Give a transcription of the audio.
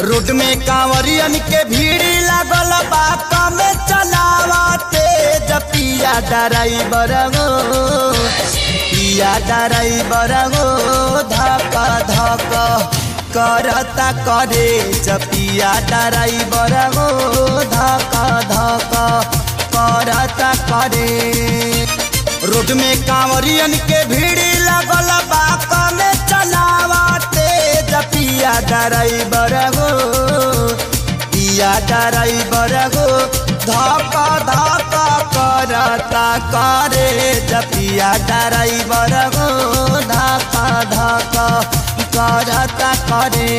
Road में कांवरियन के भीड़ लागल बात में चलावते पिया ड्राइवर गो पिया ड्राइवर गो धक धक करता करे पिया ड्राइवर गो धक धक करता करे। रोड में कांवरियन के भीड़ लागल बात में चलावते पिया ड्राइवर गो पिया ड्राइवर गो धक धक करता करे पिया ड्राइवर गो धक धक करता करे।